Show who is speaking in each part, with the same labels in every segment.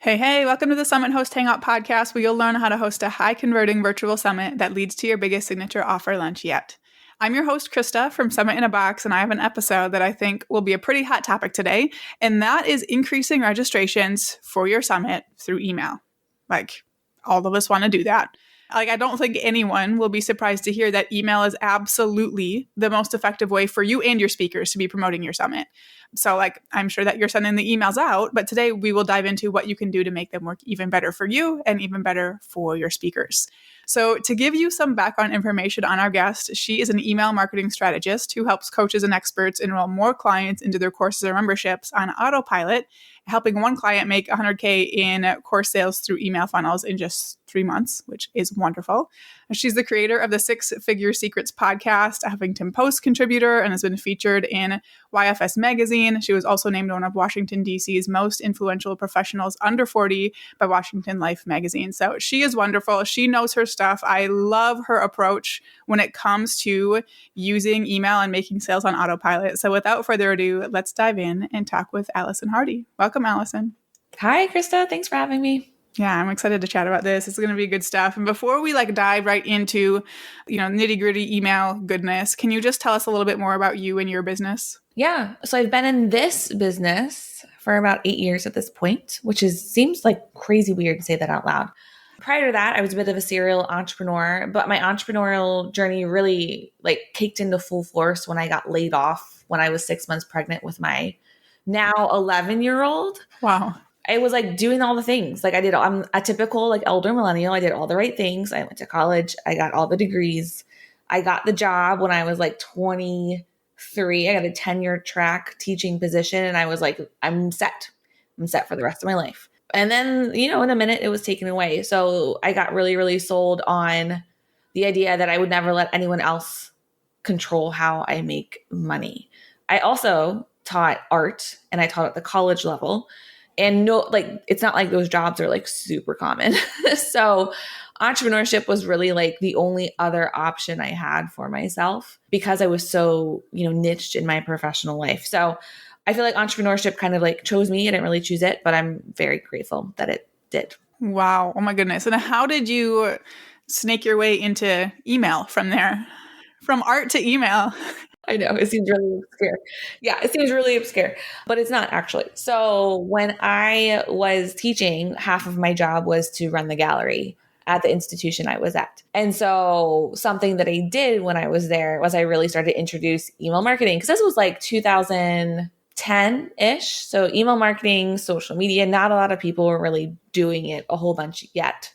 Speaker 1: Hey, welcome to the Summit Host Hangout podcast, where you'll learn how to host a high-converting virtual summit that leads to your biggest signature offer lunch yet. I'm your host, Krista, from Summit in a Box, and I have an episode that I think will be a pretty hot topic today, and that is increasing registrations for your summit through email. All of us want to do that. I don't think anyone will be surprised to hear that email is absolutely the most effective way for you and your speakers to be promoting your summit. So I'm sure that you're sending the emails out, but today we will dive into what you can do to make them work even better for you and even better for your speakers. So to give you some background information on our guest, she is an email marketing strategist who helps coaches and experts enroll more clients into their courses or memberships on autopilot, helping one client make $100K in course sales through email funnels in just 3 months, which is wonderful. She's the creator of the Six Figure Secrets podcast, a Huffington Post contributor, and has been featured in YFS magazine. She was also named one of Washington, D.C.'s most influential professionals under 40 by Washington Life magazine. So she is wonderful. She knows her stuff. I love her approach when it comes to using email and making sales on autopilot. So without further ado, let's dive in and talk with Allison Hardy. Welcome, Allison.
Speaker 2: Hi, Krista. Thanks for having me.
Speaker 1: Yeah, I'm excited to chat about this. It's going to be good stuff. And before we dive right into, nitty gritty email goodness, can you just tell us a little bit more about you and your business?
Speaker 2: Yeah. So I've been in this business for about 8 years at this point, which seems like crazy weird to say that out loud. Prior to that, I was a bit of a serial entrepreneur, but my entrepreneurial journey really kicked into full force when I got laid off when I was 6 months pregnant with my now 11-year-old.
Speaker 1: Wow.
Speaker 2: I was doing all the things. I'm a typical elder millennial. I did all the right things. I went to college. I got all the degrees. I got the job when I was 23. I got a tenure track teaching position. And I was I'm set. I'm set for the rest of my life. And then, in a minute it was taken away. So I got really, really sold on the idea that I would never let anyone else control how I make money. I also taught art, and I taught at the college level. And it's not like those jobs are super common. So entrepreneurship was really the only other option I had for myself because I was so, niched in my professional life. So I feel like entrepreneurship kind of chose me. I didn't really choose it, but I'm very grateful that it did.
Speaker 1: Wow. Oh my goodness. And how did you snake your way into email from there? From art to email?
Speaker 2: I know, it seems really obscure. Yeah, it seems really obscure, but it's not actually. So when I was teaching, half of my job was to run the gallery at the institution I was at. And so something that I did when I was there was I really started to introduce email marketing, because this was 2010-ish. So email marketing, social media, not a lot of people were really doing it a whole bunch yet.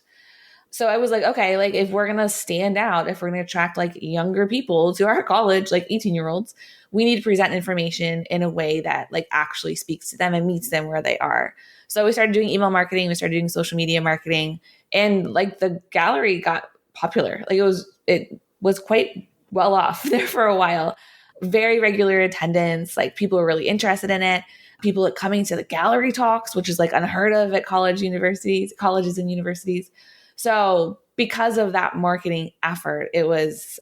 Speaker 2: So I was okay, if we're going to stand out, if we're going to attract younger people to our college, 18-year-olds, we need to present information in a way that actually speaks to them and meets them where they are. So we started doing email marketing. We started doing social media marketing, and the gallery got popular. It was quite well off there for a while. Very regular attendance. People were really interested in it. People coming to the gallery talks, which is unheard of at colleges and universities. So because of that marketing effort, it was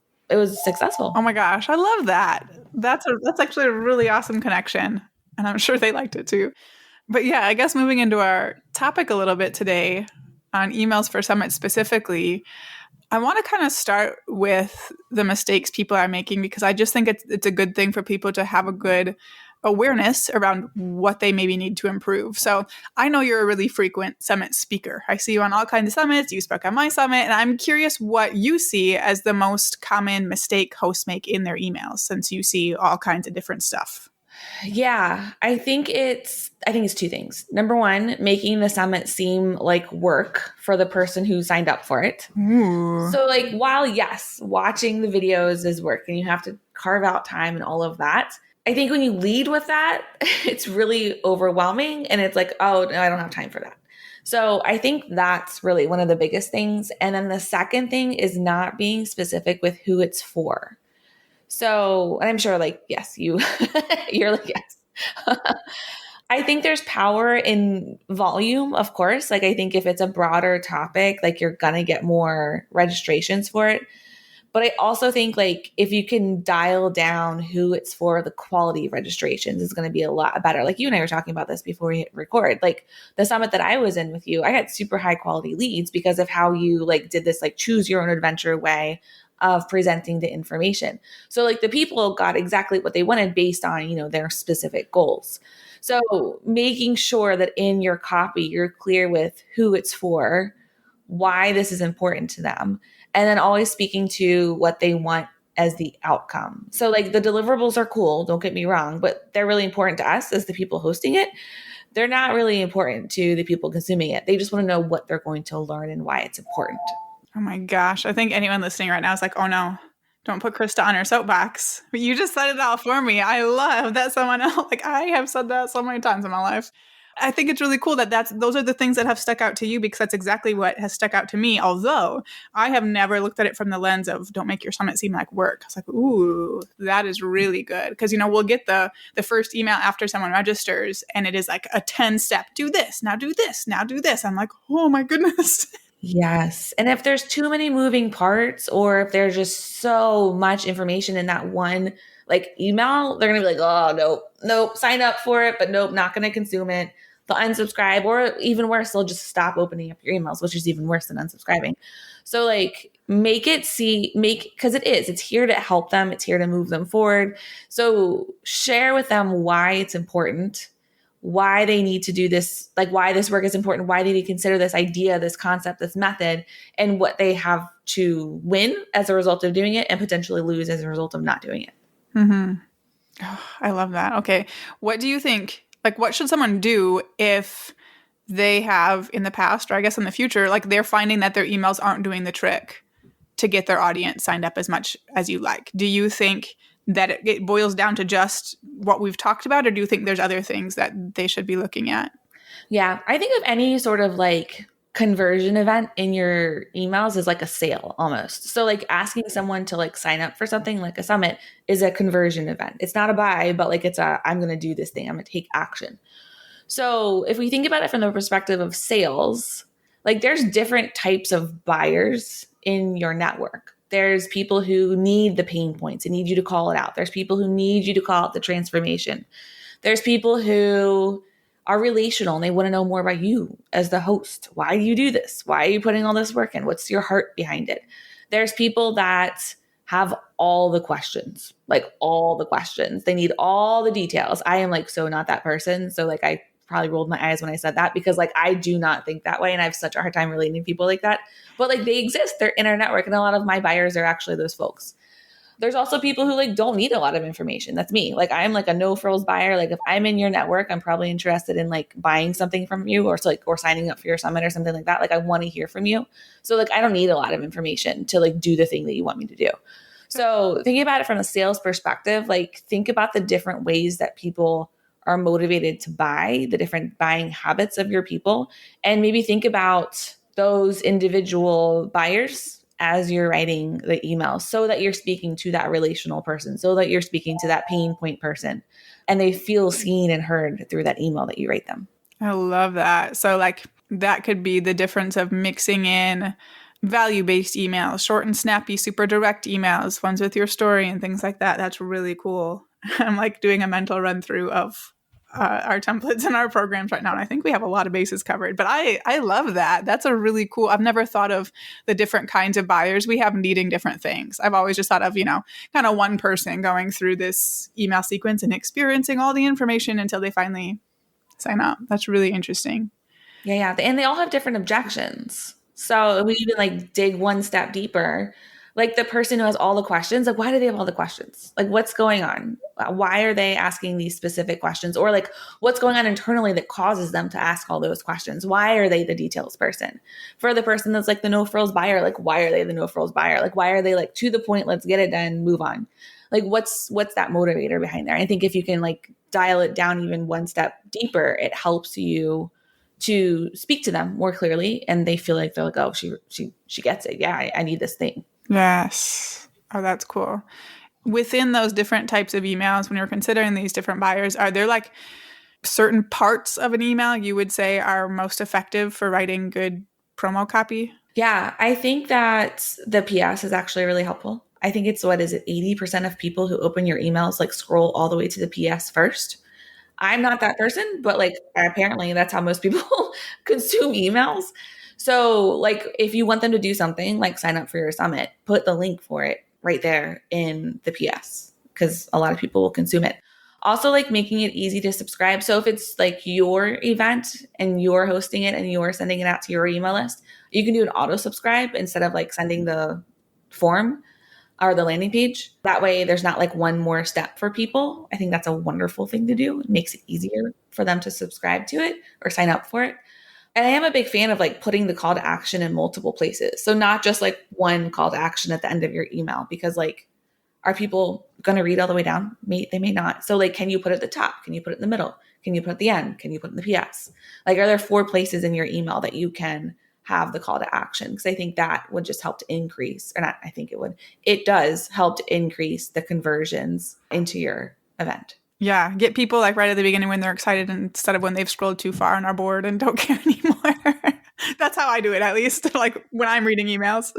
Speaker 2: successful.
Speaker 1: Oh my gosh, I love that. That's actually a really awesome connection, and I'm sure they liked it too. But yeah, I guess moving into our topic a little bit today on emails for Summit specifically, I want to kind of start with the mistakes people are making, because I just think it's a good thing for people to have a good awareness around what they maybe need to improve. So I know you're a really frequent summit speaker. I see you on all kinds of summits. You spoke on my summit, and I'm curious what you see as the most common mistake hosts make in their emails, since you see all kinds of different stuff.
Speaker 2: Yeah, I think it's two things. Number one, making the summit seem like work for the person who signed up for it.
Speaker 1: Ooh.
Speaker 2: So while yes, watching the videos is work and you have to carve out time and all of that, I think when you lead with that, it's really overwhelming, and it's oh, no, I don't have time for that. So I think that's really one of the biggest things. And then the second thing is not being specific with who it's for. So, and I'm sure yes, you're yes. I think there's power in volume, of course. I think if it's a broader topic, you're going to get more registrations for it. But I also think like if you can dial down who it's for, the quality of registrations is going to be a lot better. Like you and I were talking about this before we hit record. Like the summit that I was in with you, I got super high quality leads because of how you like did this like choose your own adventure way of presenting the information. So like the people got exactly what they wanted based on, their specific goals. So making sure that in your copy, you're clear with who it's for, why this is important to them, and then always speaking to what they want as the outcome. So like the deliverables are cool, don't get me wrong, but they're really important to us as the people hosting it. They're not really important to the people consuming it. They just want to know what they're going to learn and why it's important.
Speaker 1: Oh my gosh. I think anyone listening right now is like, oh no, don't put Krista on her soapbox. But you just said it all for me. I love that someone else, like I have said that so many times in my life. I think it's really cool that those are the things that have stuck out to you because that's exactly what has stuck out to me. Although I have never looked at it from the lens of don't make your summit seem like work. I was like, ooh, that is really good. Because, we'll get the first email after someone registers and it is like a 10-step, do this, now do this, now do this. I'm like, oh my goodness.
Speaker 2: Yes. And if there's too many moving parts or if there's just so much information in that one like email, they're going to be like, oh, nope, sign up for it, but nope, not going to consume it. They'll unsubscribe, or even worse, they'll just stop opening up your emails, which is even worse than unsubscribing. So like because it's here to help them. It's here to move them forward. So share with them why it's important, why they need to do this, like why this work is important, why they need to consider this idea, this concept, this method, and what they have to win as a result of doing it and potentially lose as a result of not doing it.
Speaker 1: Mm-hmm. Oh, I love that. Okay. What do you think? Like, what should someone do if they have in the past, or I guess in the future, like they're finding that their emails aren't doing the trick to get their audience signed up as much as you like? Do you think that it boils down to just what we've talked about, or do you think there's other things that they should be looking at?
Speaker 2: Yeah, I think of any sort of like conversion event in your emails is like a sale almost. So like asking someone to like sign up for something like a summit is a conversion event. It's not a buy, but like I'm going to do this thing. I'm going to take action. So if we think about it from the perspective of sales, like there's different types of buyers in your network. There's people who need the pain points and need you to call it out. There's people who need you to call out the transformation. There's people who are relational and they want to know more about you as the host. Why do you do this? Why are you putting all this work in? What's your heart behind it? There's people that have all the questions, like all the questions. They need all the details. I am like so not that person. So like I probably rolled my eyes when I said that because like I do not think that way and I have such a hard time relating to people like that. But like they exist, they're in our network, and a lot of my buyers are actually those folks. There's also people who like don't need a lot of information. That's me. Like I'm like a no frills buyer. Like if I'm in your network, I'm probably interested in like buying something from you or signing up for your summit or something like that. Like I want to hear from you. So like I don't need a lot of information to like do the thing that you want me to do. So thinking about it from a sales perspective, like think about the different ways that people are motivated to buy, the different buying habits of your people, and maybe think about those individual buyers as you're writing the email so that you're speaking to that relational person, so that you're speaking to that pain point person, and they feel seen and heard through that email that you write them.
Speaker 1: I love that. So like that could be the difference of mixing in value-based emails, short and snappy, super direct emails, ones with your story and things like that. That's really cool. I'm like doing a mental run through of our templates and our programs right now. And I think we have a lot of bases covered, but I love that. That's a really cool, I've never thought of the different kinds of buyers we have needing different things. I've always just thought of, kind of one person going through this email sequence and experiencing all the information until they finally sign up. That's really interesting.
Speaker 2: Yeah. And they all have different objections. So we even like dig one step deeper. Like the person who has all the questions, like why do they have all the questions? Like what's going on? Why are they asking these specific questions? Or like what's going on internally that causes them to ask all those questions? Why are they the details person? For the person that's like the no frills buyer, like why are they the no frills buyer? Like why are they like to the point, let's get it done, move on? Like what's that motivator behind there? I think if you can like dial it down even one step deeper, it helps you to speak to them more clearly, and they feel like they're like, oh, she gets it. Yeah, I need this thing.
Speaker 1: Yes. Oh, that's cool. Within those different types of emails, when you're considering these different buyers, are there like certain parts of an email you would say are most effective for writing good promo copy?
Speaker 2: Yeah, I think that the PS is actually really helpful. I think it's, what is it, 80% of people who open your emails like scroll all the way to the PS first. I'm not that person, but like apparently that's how most people consume emails. So like if you want them to do something like sign up for your summit, put the link for it right there in the PS because a lot of people will consume it. Also like making it easy to subscribe. So if it's like your event and you're hosting it and you're sending it out to your email list, you can do an auto subscribe instead of like sending the form or the landing page. That way there's not like one more step for people. I think that's a wonderful thing to do. It makes it easier for them to subscribe to it or sign up for it. And I am a big fan of like putting the call to action in multiple places. So not just like one call to action at the end of your email, because like, are people going to read all the way down? They may not. So like, can you put it at the top? Can you put it in the middle? Can you put it at the end? Can you put it in the PS? Like, are there 4 places in your email that you can have the call to action? Because I think that would just help to increase, or not, I think it would. It does help to increase the conversions into your event.
Speaker 1: Yeah, get people like right at the beginning when they're excited instead of when they've scrolled too far and are bored and don't care anymore. That's how I do it, at least, like when I'm reading emails.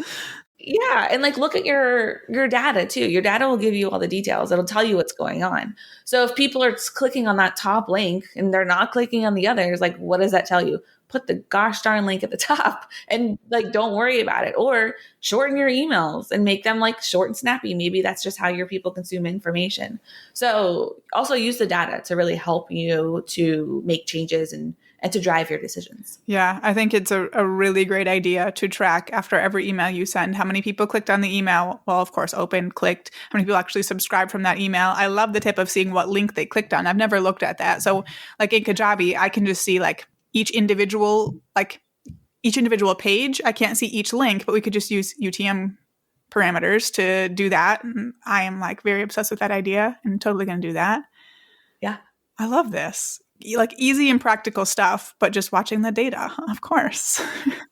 Speaker 2: Yeah, and like look at your data too. Your data will give you all the details. It'll tell you what's going on. So if people are clicking on that top link and they're not clicking on the others, like what does that tell you? Put the gosh darn link at the top and like don't worry about it. Or shorten your emails and make them like short and snappy. Maybe that's just how your people consume information. So also use the data to really help you to make changes and to drive your decisions.
Speaker 1: Yeah, I think it's a really great idea to track after every email you send how many people clicked on the email. Well, of course, opened, clicked, how many people actually subscribed from that email. I love the tip of seeing what link they clicked on. I've never looked at that. So like in Kajabi, I can just see like each individual page. I can't see each link, but we could just use UTM parameters to do that. And I am like very obsessed with that idea and totally going to do that.
Speaker 2: Yeah.
Speaker 1: I love this. Like easy and practical stuff, but just watching the data, of course.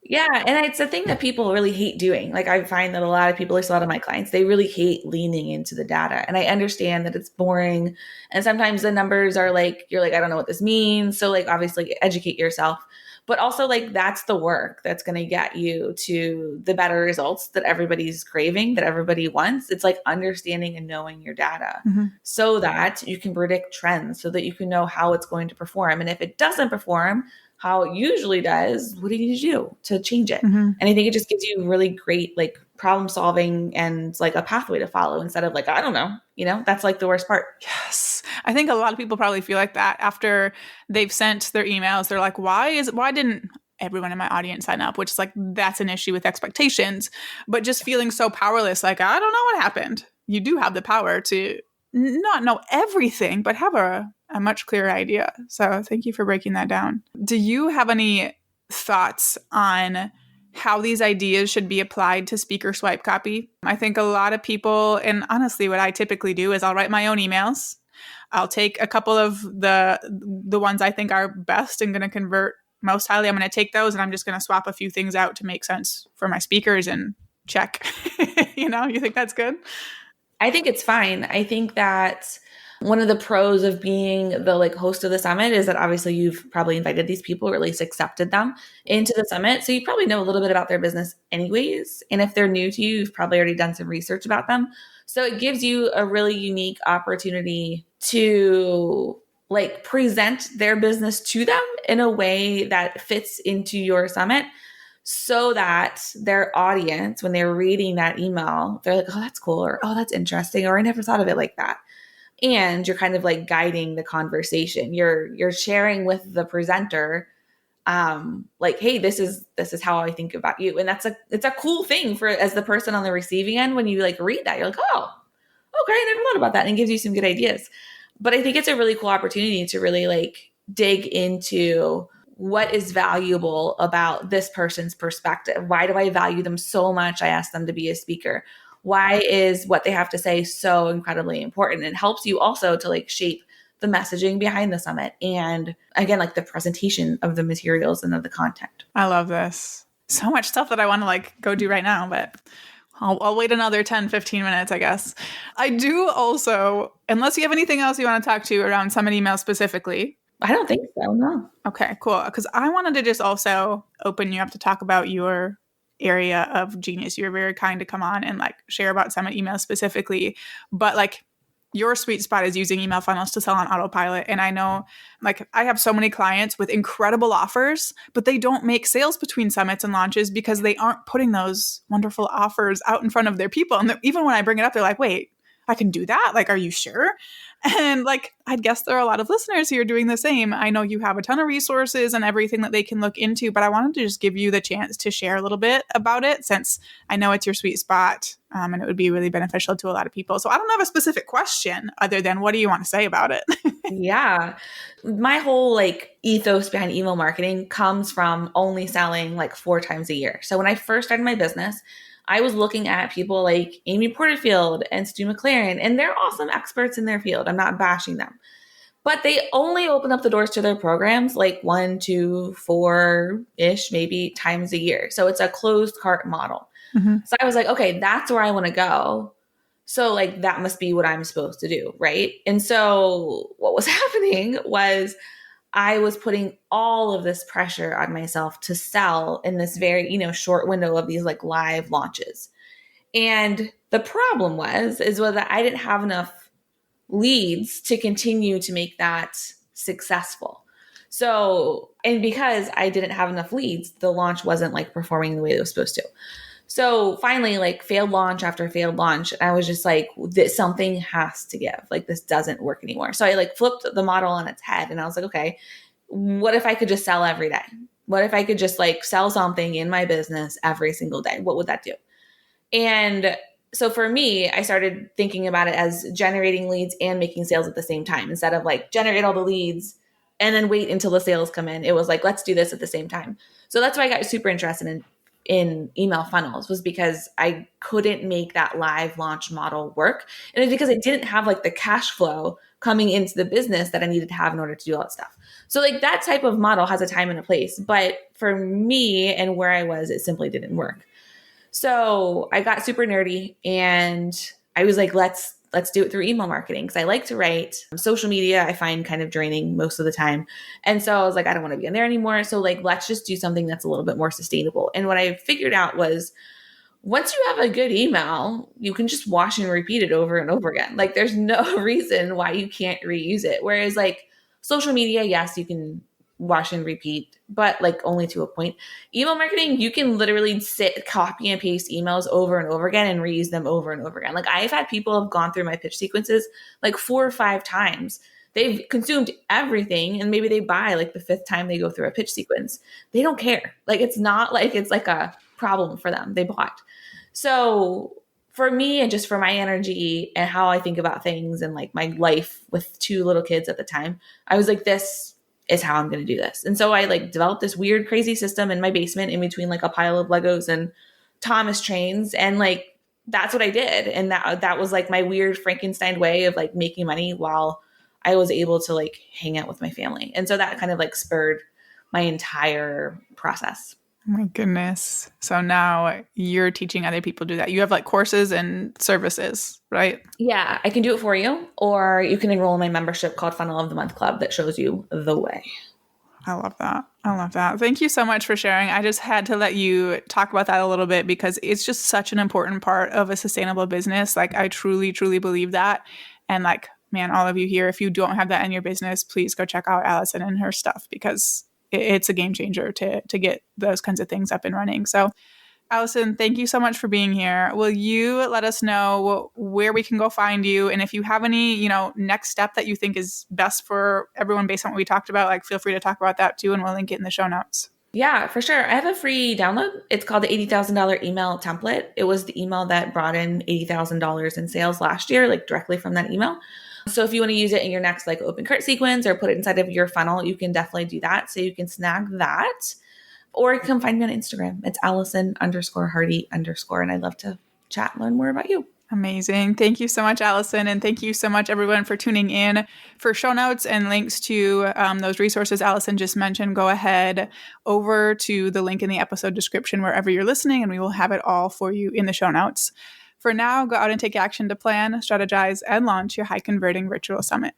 Speaker 2: Yeah. And it's a thing that people really hate doing. Like I find that a lot of people, at least a lot of my clients, they really hate leaning into the data. And I understand that it's boring. And sometimes the numbers are like, you're like, I don't know what this means. So like, obviously educate yourself. But also like, that's the work that's going to get you to the better results that everybody's craving, that everybody wants. It's like understanding and knowing your data so that you can predict trends, so that you can know how it's going to perform. And if it doesn't perform how it usually does, what do you need to do to change it? And I think it just gives you really great like problem solving and like a pathway to follow instead of like, I don't know, that's like the worst part.
Speaker 1: Yes. I think a lot of people probably feel like that after they've sent their emails. They're like, why didn't everyone in my audience sign up? Which is like, that's an issue with expectations, but just feeling so powerless. Like, I don't know what happened. You do have the power to not know everything, but have a much clearer idea. So thank you for breaking that down. Do you have any thoughts on how these ideas should be applied to speaker swipe copy? I think a lot of people, and honestly, what I typically do is I'll write my own emails. I'll take a couple of the ones I think are best and going to convert most highly. I'm going to take those and I'm just going to swap a few things out to make sense for my speakers and check. You think that's good?
Speaker 2: I think it's fine. I think that one of the pros of being the like host of the summit is that obviously you've probably invited these people or at least accepted them into the summit. So you probably know a little bit about their business anyways. And if they're new to you, you've probably already done some research about them. So it gives you a really unique opportunity to like present their business to them in a way that fits into your summit, so that their audience, when they're reading that email, they're like, oh, that's cool, or oh, that's interesting, or I never thought of it like that. And you're kind of like guiding the conversation. You're sharing with the presenter, like, hey, this is how I think about you. And it's a cool thing for as the person on the receiving end. When you like read that, you're like, oh, okay, I never thought about that, and it gives you some good ideas. But I think it's a really cool opportunity to really like dig into what is valuable about this person's perspective. Why do I value them so much? I asked them to be a speaker. Why is what they have to say so incredibly important? It helps you also to like shape the messaging behind the summit. And again, like the presentation of the materials and of the content.
Speaker 1: I love this. So much stuff that I want to like go do right now, but I'll wait another 10, 15 minutes, I guess. I do also, unless you have anything else you want to talk to around summit email specifically,
Speaker 2: I don't think so, no.
Speaker 1: Okay, cool. Because I wanted to just also open you up to talk about your area of genius. You're very kind to come on and like share about Summit email specifically, but like your sweet spot is using email funnels to sell on autopilot. And I know like I have so many clients with incredible offers, but they don't make sales between summits and launches because they aren't putting those wonderful offers out in front of their people. And even when I bring it up, they're like, wait, I can do that? Like, are you sure? And like, I'd guess there are a lot of listeners who are doing the same. I know you have a ton of resources and everything that they can look into, but I wanted to just give you the chance to share a little bit about it since I know it's your sweet spot, and it would be really beneficial to a lot of people. So I don't have a specific question other than what do you want to say about it?
Speaker 2: Yeah. My whole like ethos behind email marketing comes from only selling like 4 times a year. So when I first started my business, I was looking at people like Amy Porterfield and Stu McLaren, and they're awesome experts in their field. I'm not bashing them, but they only open up the doors to their programs like 1, 2, 4-ish, maybe times a year. So it's a closed cart model.
Speaker 1: Mm-hmm.
Speaker 2: So I was like, okay, that's where I want to go. So like that must be what I'm supposed to do, right? And so what was happening was I was putting all of this pressure on myself to sell in this very, short window of these like live launches. And the problem was that I didn't have enough leads to continue to make that successful. So, and because I didn't have enough leads, the launch wasn't like performing the way it was supposed to. So finally, like failed launch after failed launch, I was just like, something has to give. Like this doesn't work anymore. So I like flipped the model on its head and I was like, okay, what if I could just sell every day? What if I could just like sell something in my business every single day? What would that do? And so for me, I started thinking about it as generating leads and making sales at the same time instead of like generate all the leads and then wait until the sales come in. It was like, let's do this at the same time. So that's why I got super interested in email funnels, was because I couldn't make that live launch model work. And it's because I didn't have like the cash flow coming into the business that I needed to have in order to do all that stuff. So like that type of model has a time and a place, but for me and where I was, it simply didn't work. So I got super nerdy and I was like, let's do it through email marketing because I like to write. Social media I find kind of draining most of the time. And so I was like, I don't want to be in there anymore. So like, let's just do something that's a little bit more sustainable. And what I figured out was once you have a good email, you can just wash and repeat it over and over again. Like there's no reason why you can't reuse it. Whereas like social media, yes, you can wash and repeat, but like only to a point. Email marketing, you can literally copy and paste emails over and over again and reuse them over and over again. Like I've had people have gone through my pitch sequences like 4 or 5 times. They've consumed everything and maybe they buy like the 5th time they go through a pitch sequence. They don't care. Like it's not like it's like a problem for them. They bought. So for me and just for my energy and how I think about things and like my life with 2 little kids at the time, I was like, this is how I'm going to do this. And so I like developed this weird, crazy system in my basement in between like a pile of Legos and Thomas trains. And like, that's what I did. And that was like my weird Frankenstein way of like making money while I was able to like hang out with my family. And so that kind of like spurred my entire process.
Speaker 1: Oh my goodness. So now you're teaching other people to do that. You have like courses and services, right?
Speaker 2: Yeah, I can do it for you, or you can enroll in my membership called Funnel of the Month Club that shows you the way.
Speaker 1: I love that. I love that. Thank you so much for sharing. I just had to let you talk about that a little bit because it's just such an important part of a sustainable business. Like I truly, truly believe that. And like, man, all of you here, if you don't have that in your business, please go check out Allison and her stuff because it's a game changer to get those kinds of things up and running. So Allison, thank you so much for being here. Will you let us know where we can go find you? And if you have any, next step that you think is best for everyone based on what we talked about, like feel free to talk about that too. And we'll link it in the show notes.
Speaker 2: Yeah, for sure. I have a free download. It's called the $80,000 email template. It was the email that brought in $80,000 in sales last year, like directly from that email. So if you want to use it in your next like open cart sequence or put it inside of your funnel, you can definitely do that. So you can snag that. Or you can find me on Instagram. It's Allison_Hardy_. And I'd love to chat and learn more about you.
Speaker 1: Amazing. Thank you so much, Allison. And thank you so much, everyone, for tuning in. For show notes and links to those resources Allison just mentioned, go ahead over to the link in the episode description wherever you're listening, and we will have it all for you in the show notes. For now, go out and take action to plan, strategize, and launch your high converting virtual summit.